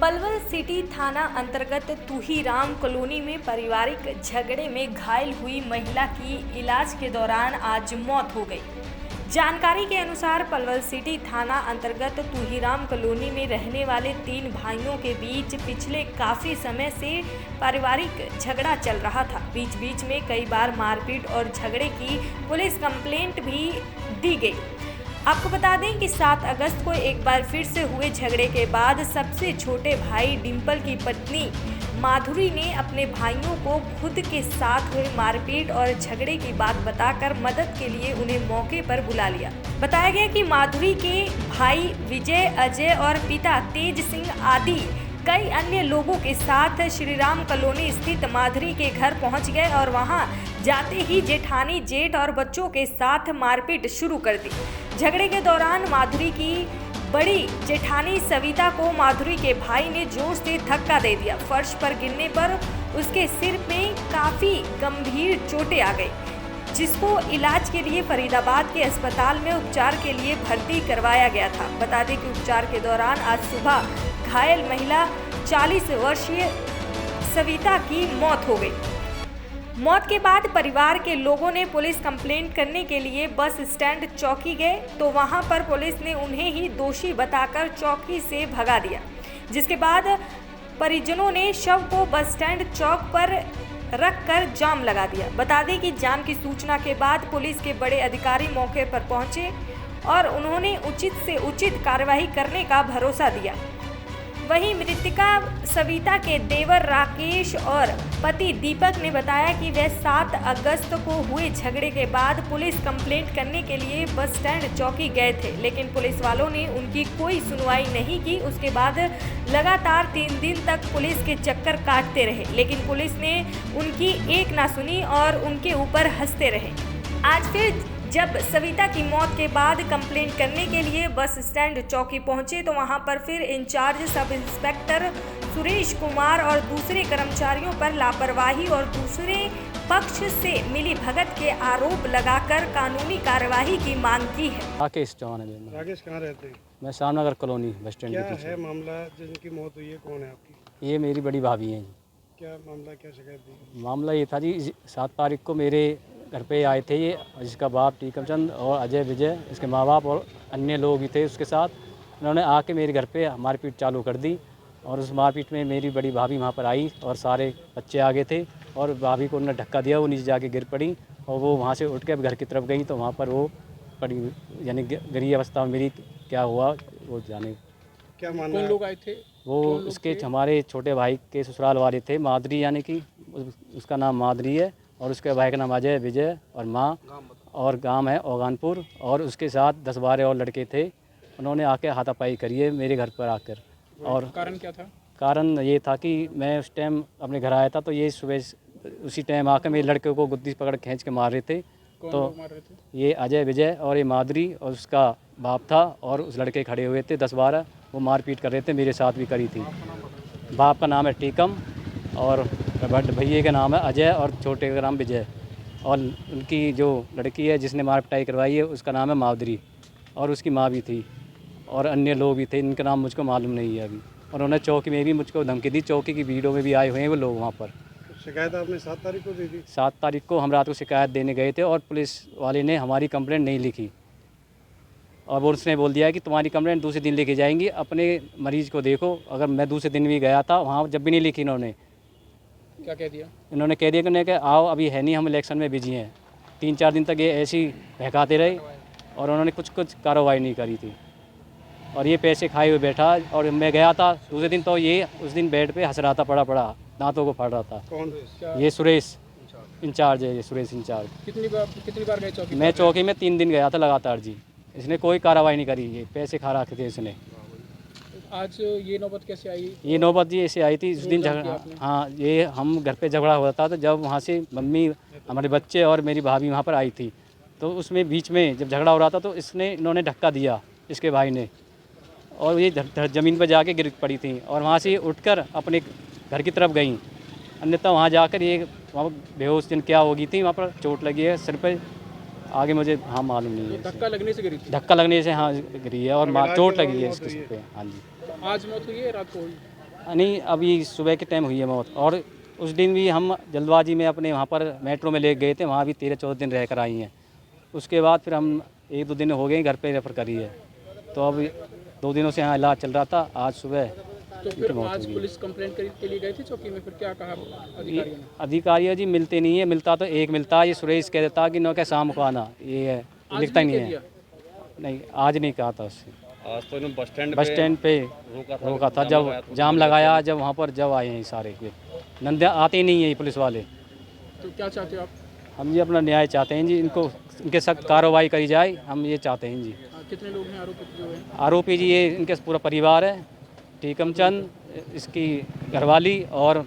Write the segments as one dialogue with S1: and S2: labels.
S1: Palwal city थाना अंतर्गत Tuhiram colony में पारिवारिक झगड़े में घायल हुई महिला की इलाज के दौरान आज मौत हो गई। जानकारी के अनुसार पलवल सिटी थाना अंतर्गत तुहीराम कॉलोनी में रहने वाले 3 भाइयों के बीच पिछले काफ़ी समय से पारिवारिक झगड़ा चल रहा था। बीच बीच में कई बार मारपीट और झगड़े की पुलिस कंप्लेंट भी दी गई। आपको बता दें कि 7 अगस्त को एक बार फिर से हुए झगड़े के बाद सबसे छोटे भाई डिंपल की पत्नी माधुरी ने अपने भाइयों को खुद के साथ हुए मारपीट और झगड़े की बात बताकर मदद के लिए उन्हें मौके पर बुला लिया। बताया गया कि माधुरी के भाई विजय, अजय और पिता तेज सिंह आदि कई अन्य लोगों के साथ श्रीराम कॉलोनी स्थित माधुरी के घर पहुंच गए और वहां जाते ही जेठानी, जेठ और बच्चों के साथ मारपीट शुरू कर दी। झगड़े के दौरान माधुरी की बड़ी जेठानी सविता को माधुरी के भाई ने जोर से धक्का दे दिया। फर्श पर गिरने पर उसके सिर में काफ़ी गंभीर चोटें आ गई, जिसको इलाज के लिए फरीदाबाद के अस्पताल में उपचार के लिए भर्ती करवाया गया था। बता दें कि उपचार के दौरान आज सुबह घायल महिला 40 वर्षीय सविता की मौत हो गई। मौत के बाद परिवार के लोगों ने पुलिस कंप्लेंट करने के लिए बस स्टैंड चौकी गए, तो वहां पर पुलिस ने उन्हें ही दोषी बताकर चौकी से भगा दिया, जिसके बाद परिजनों ने शव को बस स्टैंड चौक पर रखकर जाम लगा दिया। बता दें कि जाम की सूचना के बाद पुलिस के बड़े अधिकारी मौके पर पहुंचे और उन्होंने उचित से उचित कार्रवाई करने का भरोसा दिया। वहीं मृतका सविता के देवर राकेश और पति दीपक ने बताया कि वे 7 अगस्त को हुए झगड़े के बाद पुलिस कंप्लेंट करने के लिए बस स्टैंड चौकी गए थे, लेकिन पुलिस वालों ने उनकी कोई सुनवाई नहीं की। उसके बाद लगातार 3 दिन तक पुलिस के चक्कर काटते रहे, लेकिन पुलिस ने उनकी एक ना सुनी और उनके ऊपर हंसते रहे। आज फिर जब सविता की मौत के बाद कंप्लेंट करने के लिए बस स्टैंड चौकी पहुंचे, तो वहां पर फिर in charge sub inspector Suresh Kumar और दूसरे कर्मचारियों पर लापरवाही और दूसरे पक्ष से मिली भगत के आरोप लगाकर कानूनी कार्यवाही की मांग की है।
S2: राकेश चौहान है।
S3: राकेश कहाँ रहते हैं?
S2: मैं श्यामनगर कॉलोनी बस स्टैंड
S3: क्या
S2: के पीछे।
S3: है मामला जिनकी मौत हुई है? कौन है आपकी?
S2: ये मेरी बड़ी भाभी हैं।
S3: क्या मामला, क्या शिकायत थी?
S2: मामला ये था जी, 7 तारीख को मेरे घर पे आए थे ये, जिसका बाप टीकमचंद और अजय, विजय, इसके माँ बाप और अन्य लोग भी थे उसके साथ। उन्होंने आके मेरे घर पे मारपीट चालू कर दी और उस मारपीट में मेरी बड़ी भाभी वहाँ पर आई और सारे बच्चे आगे थे और भाभी को उन्होंने धक्का दिया, वो नीचे जाके गिर पड़ी और वो वहाँ से उठ के घर की तरफ गई तो वहाँ पर वो पड़ी, यानी गिरी अवस्था में मेरी क्या हुआ वो जाने।
S3: क्या मानना? कौन लोग आए थे?
S2: वो उसके हमारे छोटे भाई के ससुराल वाले थे, माधुरी, यानी कि उसका नाम माधुरी है और उसके भाई का नाम अजय, विजय और माँ, और गांव है ओगानपुर, और उसके साथ 10-12 और लड़के थे। उन्होंने आके हाथापाई करी है मेरे घर पर आकर। और कारण क्या था? कारण ये था कि मैं उस टाइम अपने घर आया था तो ये सुबह उसी टाइम आकर मेरे लड़के को गुद्दी पकड़ खींच के मार रहे थे। तो मार रहे थे? ये अजय, विजय और ये माधुरी और उसका बाप था और उस लड़के खड़े हुए थे 10-12, वो मारपीट कर रहे थे, मेरे साथ भी करी थी। बाप का नाम है टीकम और भैया का नाम है अजय और छोटे का नाम विजय, और उनकी जो लड़की है जिसने मार पिटाई करवाई है उसका नाम है माधुरी, और उसकी माँ भी थी और अन्य लोग भी थे, इनका नाम मुझको मालूम नहीं है अभी। और उन्होंने चौकी में भी मुझको धमकी दी, चौकी की वीडियो में भी आए हुए हैं वो लोग वहाँ पर।
S3: शिकायत आपने 7 तारीख को दी थी?
S2: 7 तारीख को हम रात को शिकायत देने गए थे और पुलिस वाले ने हमारी कंप्लेंट नहीं लिखी और वो उसने बोल दिया कि तुम्हारी कंप्लेंट दूसरे दिन लेके जाएंगी, अपने मरीज़ को देखो। अगर मैं दूसरे दिन भी गया था वहाँ, जब भी नहीं लिखी इन्होंने।
S3: क्या कह दिया?
S2: इन्होंने कह दिया कि उन्हें आओ अभी है नहीं, हम इलेक्शन में बिजी हैं। 3-4 दिन तक ये ऐसे ही बहकाते रहे और उन्होंने कुछ कार्रवाई नहीं करी थी और ये पैसे खाए हुए बैठा। और मैं गया था दूसरे दिन तो ये उस दिन बेड पे हंस रहा था, पड़ा दांतों को फाड़ रहा था।
S3: कौन?
S2: ये सुरेश इंचार्ज है, ये सुरेश इंचार्ज।
S3: कितनी बार गए चौकी?
S2: मैं चौकी में 3 दिन गया था लगातार जी, इसने कोई कार्रवाई नहीं करी, ये पैसे खा रखे थे इसने।
S3: आज ये नौबत कैसे आई?
S2: ये नौबत जी ऐसे आई थी उस दिन झगड़ा। हाँ, ये हम घर पे झगड़ा हुआ था तो जब वहाँ से मम्मी, हमारे बच्चे और मेरी भाभी वहाँ पर आई थी, तो उसमें बीच में जब झगड़ा हो रहा था तो इन्होंने धक्का दिया इसके भाई ने और ये ज़मीन पर जाके गिर पड़ी थी और वहाँ से उठकर अपने घर की तरफ गई। अन्यथा वहाँ जाकर ये वहाँ बेहोश दिन क्या हो गई थी, वहाँ पर चोट लगी है सिर पर। आगे मुझे हाँ मालूम नहीं है।
S3: धक्का लगने से गिरी थी?
S2: धक्का लगने से हाँ गिरी है और चोट लगी है इसके सिर पे। हाँ जी।
S3: आज मौत हुई है? रात को हुई?
S2: नहीं, अभी सुबह के टाइम हुई है मौत। और उस दिन भी हम जल्दबाजी में अपने वहाँ पर मेट्रो में ले गए थे, वहाँ भी 13-14 दिन रह कर आई हैं। उसके बाद फिर हम 1-2 दिन हो गए घर पे रेफ़र करी है, तो अब 2 दिनों से यहाँ इलाज चल रहा था। आज सुबह
S3: तो फिर आज पुलिस कंप्लेंट के लिए गए थे चौकी में, फिर क्या कहा अधिकारियों ने?
S2: अधिकारी जी मिलते नहीं है, मिलता तो एक मिलता है, ये सुरेश कह देता कि नो क्या शाम को आना, ये है
S3: आज
S2: लिखता ही
S3: भी
S2: नहीं
S3: कह
S2: है।
S3: दिया?
S2: नहीं, आज नहीं कहा था उससे।
S4: आज तो इन्होंने बस स्टैंड
S2: पे रोका था जब जाम लगाया, जब वहाँ पर जब आए हैं सारे ये नंदिया आते ही नहीं है ये पुलिस वाले।
S3: तो क्या चाहते हो आप?
S2: हम ये अपना न्याय चाहते हैं जी, इनके सख्त कार्रवाई करी जाए, हम ये चाहते हैं जी।
S3: कितने लोग हैं आरोपित जो हैं?
S2: आरोपी जी ये इनके पूरा परिवार है, टीकम चंद, इसकी घरवाली और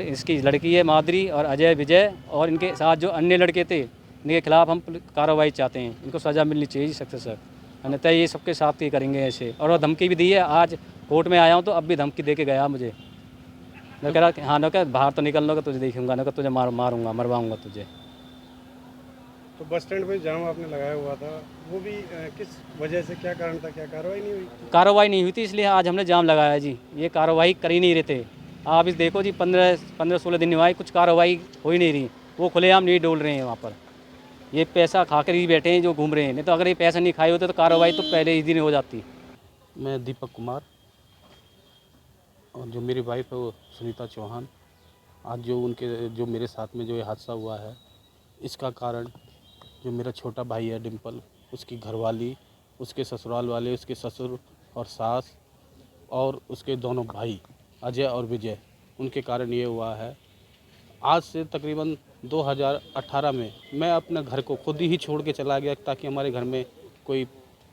S2: इसकी लड़की है माधुरी और अजय विजय, और इनके साथ जो अन्य लड़के थे इनके खिलाफ हम कार्रवाई चाहते हैं। इनको सज़ा मिलनी चाहिए सख्त से सख्त, अन्यथा ये सबके साथ ही करेंगे ऐसे। और वो धमकी भी दी है, आज कोर्ट में आया हूँ तो अब भी धमकी दे के गया मुझे। मैं कह रहा कि हाँ न क्या बाहर तो निकल लोगे, तुझे देखूंगा, न क्या तुझे मारूंगा, मरवाऊंगा तुझे।
S5: तो बस स्टैंड पे जाम आपने लगाया हुआ था, वो भी किस वजह से, क्या कारण था, क्या कार्रवाई नहीं हुई?
S2: कार्रवाई नहीं हुई थी, इसलिए आज हमने जाम लगाया जी। ये कार्रवाई कर ही नहीं रहे थे। आप इस देखो जी, 15-16 दिन हुआ है, कुछ कार्रवाई हो ही नहीं रही। वो खुलेआम नहीं डोल रहे हैं वहाँ पर, ये पैसा खा कर ही बैठे हैं जो घूम रहे हैं। नहीं तो अगर ये पैसा नहीं खाए होते तो कार्रवाई तो पहले ही दिन हो जाती।
S6: मैं दीपक कुमार, और जो मेरी वाइफ है वो सुनीता चौहान। आज जो मेरे साथ में जो ये हादसा हुआ है, इसका कारण जो मेरा छोटा भाई है डिम्पल, उसकी घरवाली, उसके ससुराल वाले, उसके ससुर और सास और उसके दोनों भाई अजय और विजय, उनके कारण ये हुआ है। आज से तकरीबन 2018 में मैं अपने घर को खुद ही छोड़ के चला गया ताकि हमारे घर में कोई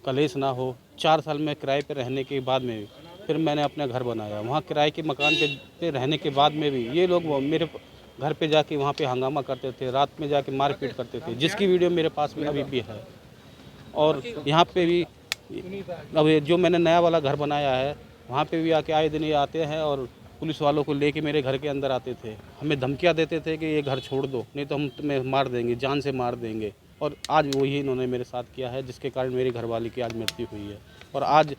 S6: कलेश ना हो। 4 साल में किराए पे रहने के बाद में भी फिर मैंने अपना घर बनाया। वहाँ किराए के मकान पे रहने के बाद में भी ये लोग मेरे घर पे जाके वहाँ पे हंगामा करते थे, रात में जाके मारपीट करते थे, जिसकी वीडियो मेरे पास में अभी भी है। और यहाँ पे भी अब जो मैंने नया वाला घर बनाया है, वहाँ पे भी आके आए दिन ये आते हैं और पुलिस वालों को लेके मेरे घर के अंदर आते थे, हमें धमकियाँ देते थे कि ये घर छोड़ दो, नहीं तो हम तुम्हें मार देंगे, जान से मार देंगे। और आज वही इन्होंने मेरे साथ किया है, जिसके कारण मेरी घरवाली की आज मृत्यु हुई है। और आज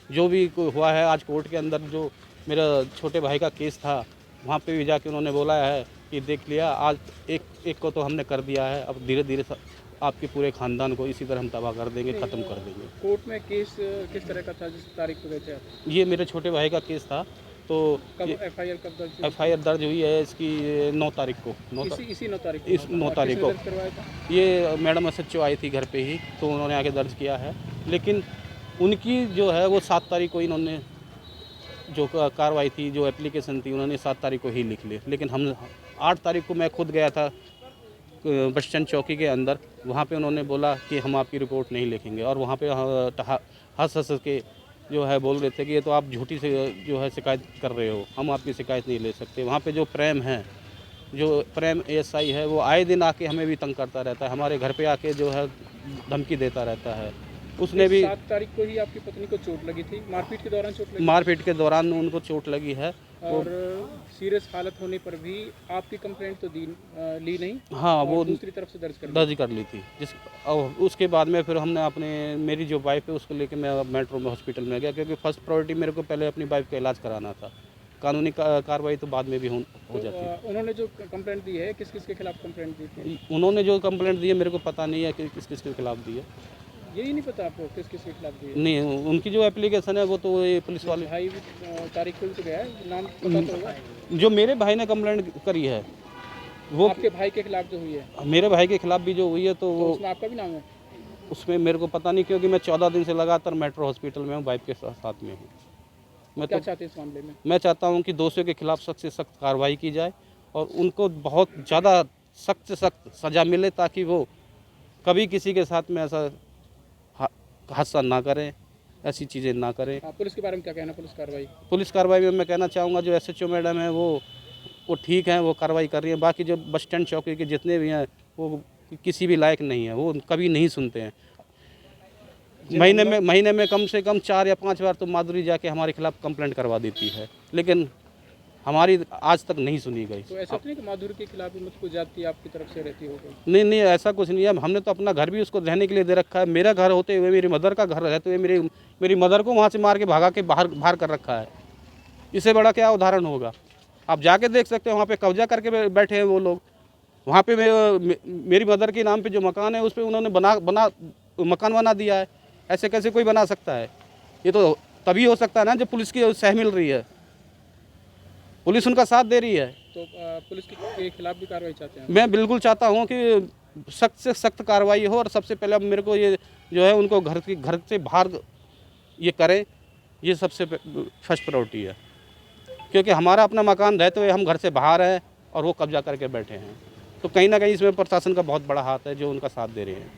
S6: जो भी हुआ है, आज कोर्ट के अंदर जो मेरा छोटे भाई का केस था, वहाँ पे भी जाके उन्होंने बोला है कि देख लिया, आज एक को तो हमने कर दिया है, अब धीरे धीरे आपके पूरे ख़ानदान को इसी तरह हम तबाह कर देंगे, ख़त्म कर देंगे।
S3: कोर्ट में केस किस तरह का था, जिस तारीख को गए थे आप?
S6: ये मेरे छोटे भाई का केस था। तो
S3: कब एफआईआर कब दर्ज हुई?
S6: एफआईआर दर्ज हुई है इसकी 9 तारीख को।
S3: इसी 9 तारीख
S6: इस 9 तारीख को
S3: दर्ज करवाया था?
S6: ये मैडम SHO आई थी घर पे ही, तो उन्होंने आके दर्ज किया है। लेकिन उनकी जो है वो 7 तारीख को इन्होंने जो कार्रवाई थी, जो एप्लीकेशन थी, उन्होंने 7 तारीख को ही लिख ली। लेकिन हम 8 तारीख को मैं खुद गया था बस स्टैंड चौकी के अंदर, वहाँ पे उन्होंने बोला कि हम आपकी रिपोर्ट नहीं लिखेंगे। और वहाँ पे हंस के जो है बोल रहे थे कि ये तो आप झूठी से जो है शिकायत कर रहे हो, हम आपकी शिकायत नहीं ले सकते। वहाँ पे जो प्रेम है, जो प्रेम ASI है, वो आए दिन आके हमें भी तंग करता रहता है, हमारे घर पे आके जो है धमकी देता रहता है। उसने भी
S3: 7 तारीख को ही आपकी पत्नी को चोट लगी थी, मारपीट के दौरान चोट लगी?
S6: मारपीट के दौरान उनको चोट लगी है।
S3: और सीरियस हालत होने पर भी आपकी कंप्लेंट तो ली नहीं?
S6: हाँ, वो
S3: दूसरी तरफ से दर्ज
S6: कर ली थी। और उसके बाद में फिर हमने मेरी जो वाइफ है उसको लेके मैं मेट्रो में हॉस्पिटल में गया, क्योंकि फर्स्ट प्रायोरिटी मेरे को पहले अपनी वाइफ का इलाज कराना था। कानूनी कार्रवाई तो बाद में भी हो जाती है।
S3: उन्होंने जो कंप्लेंट दी है, किस किस के खिलाफ कंप्लेंट दी थी?
S6: उन्होंने जो कंप्लेंट दी है मेरे को पता नहीं है कि किस किस के खिलाफ दी है।
S3: यही नहीं पता आपको किस किस के खिलाफ दी है?
S6: नहीं, उनकी जो एप्लीकेशन है वो तो ये पुलिस वाले,
S3: भाई तारीख को तो गया है, नाम पता तो होगा?
S6: जो मेरे भाई ने कंप्लेंट करी है वो
S3: आपके भाई के खिलाफ जो हुई है?
S6: मेरे भाई के खिलाफ भी जो हुई है, तो वो
S3: उसमें आपका भी नाम है?
S6: उसमें मेरे को पता नहीं, क्योंकि मैं 14 दिन से लगातार मेट्रो हॉस्पिटल में हूँ, वाइफ के साथ में हूँ। मैं
S3: क्या
S6: तो
S3: चाहते हैं इस मामले में?
S6: मैं चाहता हूँ कि दोषियों के खिलाफ सख्त से सख्त कार्रवाई की जाए और उनको बहुत ज़्यादा सख्त से सख्त सज़ा मिले, ताकि वो कभी किसी के साथ में ऐसा हादसा ना करें, ऐसी चीज़ें ना करें।
S3: पुलिस के बारे में क्या कहना? पुलिस कार्रवाई
S6: में मैं कहना चाहूँगा जो SHO मैडम है वो ठीक हैं, वो कार्रवाई कर रही हैं। बाकी जो बस स्टैंड चौकी के जितने भी हैं वो किसी भी लायक नहीं है, वो कभी नहीं सुनते हैं। महीने में कम से कम 4 या 5 बार तो माधुरी जाके हमारे खिलाफ कंप्लेंट करवा देती है, लेकिन हमारी आज तक नहीं सुनी गई।
S3: तो ऐसा नहीं कि माधुरी के खिलाफ मुझको जाती आपकी तरफ से रहती होगी?
S6: नहीं, ऐसा कुछ नहीं है। हमने तो अपना घर भी उसको रहने के लिए दे रखा है। मेरा घर होते हुए मेरी मदर का घर रहते हुए मेरी मदर को वहाँ से मार के भगा के बाहर कर रखा है। इससे बड़ा क्या उदाहरण होगा। आप जाके देख सकते हो, वहाँ पे कब्जा करके बैठे हैं वो लोग। वहाँ पे मेरी मदर के नाम पे जो मकान है उस पर उन्होंने मकान बना दिया है। ऐसे कैसे कोई बना सकता है? ये तो तभी हो सकता है ना जब पुलिस की सह मिल रही है, पुलिस उनका साथ दे रही है।
S3: तो पुलिस के खिलाफ भी कार्रवाई चाहते हैं?
S6: मैं बिल्कुल चाहता हूँ कि सख्त से सख्त कार्रवाई हो, और सबसे पहले अब मेरे को ये जो है उनको घर से बाहर ये करें, ये सबसे फर्स्ट प्रायोरिटी है। क्योंकि हमारा अपना मकान रहते हुए हम घर से बाहर हैं और वो कब्जा करके बैठे हैं, तो कहीं ना कहीं इसमें प्रशासन का बहुत बड़ा हाथ है जो उनका साथ दे रहे हैं।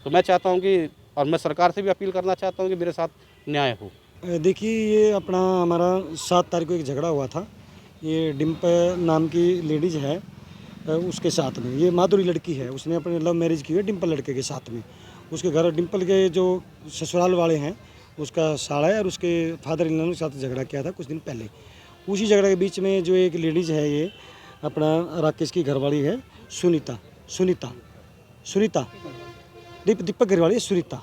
S6: तो मैं चाहता हूँ कि, और मैं सरकार से भी अपील करना चाहता हूँ कि मेरे साथ न्याय हो।
S7: देखिए, ये अपना हमारा 7 तारीख को एक झगड़ा हुआ था। ये डिम्पल नाम की लेडीज़ है, उसके साथ में ये माधुरी लड़की है, उसने अपने लव मैरिज की है डिम्पल लड़के के साथ में। उसके घर डिम्पल के जो ससुराल वाले हैं उसका साला है और उसके फादर इन लोगों के साथ झगड़ा किया था कुछ दिन पहले। उसी झगड़े के बीच में जो एक लेडीज़ है, ये अपना राकेश की घरवाली है सुनीता दीपक घरवाली है सुनीता।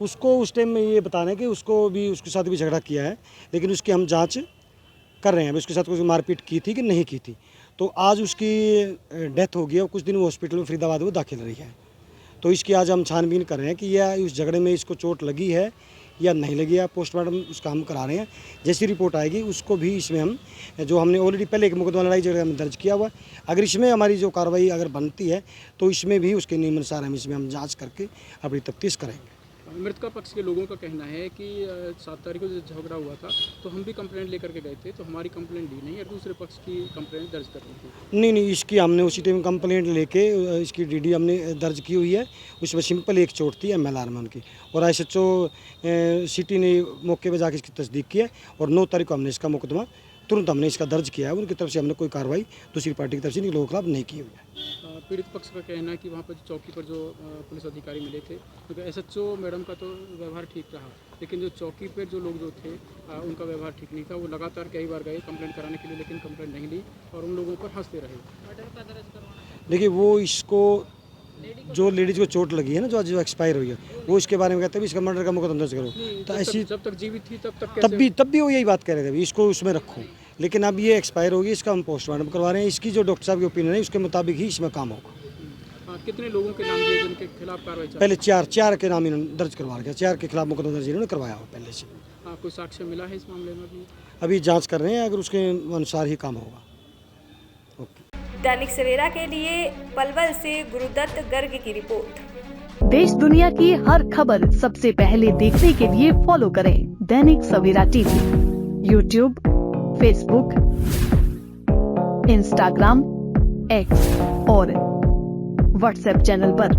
S7: उसको उस टाइम में ये बताना है कि उसके साथ भी झगड़ा किया है, लेकिन उसकी हम जांच कर रहे हैं उसके साथ कुछ मारपीट की थी कि नहीं की थी। तो आज उसकी डेथ हो गई और कुछ दिन वो हॉस्पिटल में फरीदाबाद में दाखिल रही है। तो इसकी आज हम छानबीन कर रहे हैं कि यह उस झगड़े में इसको चोट लगी है या नहीं लगी है। पोस्टमार्टम उसका हम करा रहे हैं, जैसी रिपोर्ट आएगी उसको भी इसमें हम, जो हमने ऑलरेडी पहले एक मुकदमा लड़ाई झगड़े में दर्ज किया हुआ, अगर इसमें हमारी जो कार्रवाई अगर बनती है तो इसमें भी उसके नियमानुसार हम जाँच करके अपनी तफ्तीश करेंगे।
S3: मृतका पक्ष के लोगों का कहना है कि 7 तारीख को जब झगड़ा हुआ था तो हम भी कंप्लेंट लेकर के गए थे, तो हमारी कंप्लेंट दी नहीं और दूसरे पक्ष की कंप्लेंट दर्ज कर दी थी।
S7: नहीं, इसकी हमने उसी टाइम कंप्लेंट लेके इसकी डीडी हमने दर्ज की हुई है। उसमें सिंपल एक चोट थी MLR में उनकी, और SHO सिटी ने मौके पर जाके इसकी तस्दीक की है और 9 तारीख को हमने इसका मुकदमा तुरंत हमने इसका दर्ज किया है। उनकी तरफ से हमने कोई कार्रवाई दूसरी पार्टी की तरफ से इन लोगों के खिलाफ नहीं की हुई है।
S3: पीड़ित पक्ष का कहना है कि वहाँ पर चौकी पर जो पुलिस अधिकारी मिले थे, क्योंकि SHO मैडम का तो व्यवहार ठीक रहा, लेकिन जो चौकी पर जो लोग जो थे उनका व्यवहार ठीक नहीं था। वो लगातार कई बार गए कंप्लेंट कराने के लिए, लेकिन कंप्लेंट नहीं ली और उन लोगों पर हंसते रहे।
S7: देखिए, वो इसको जो लेडीज़ को चोट लगी है ना, जो एक्सपायर हुई है, वो इसके बारे में कहते हैं इसका मर्डर का मुकदमा दर्ज करो। तो ऐसी
S3: जब तक जीवित थी तब
S7: भी वो यही बात कह रहे थे इसको उसमें रखो, लेकिन अब ये एक्सपायर होगी, इसका हम पोस्टमार्टम करवा रहे हैं। इसकी जो डॉक्टर साहब की ओपिनियन है उसके मुताबिक ही इसमें काम होगा।
S3: कितने लोगों के नाम दिए जिनके खिलाफ कार्रवाई?
S7: पहले 4 के नाम इन्होंने दर्ज करवा रखा है, 4 के खिलाफ मुकदमा दर्ज इन्होंने करवाया हो पहले से।
S3: कोई साक्ष्य मिला है इस मामले में?
S7: अभी जाँच कर रहे हैं, अगर उसके अनुसार ही काम होगा।
S1: दैनिक सवेरा के लिए पलवल से गुरुदत्त गर्ग की रिपोर्ट।
S8: देश दुनिया की हर खबर सबसे पहले देखने के लिए फॉलो करें Dainik Savera TV, YouTube, Facebook, Instagram, X और व्हाट्सएप चैनल पर।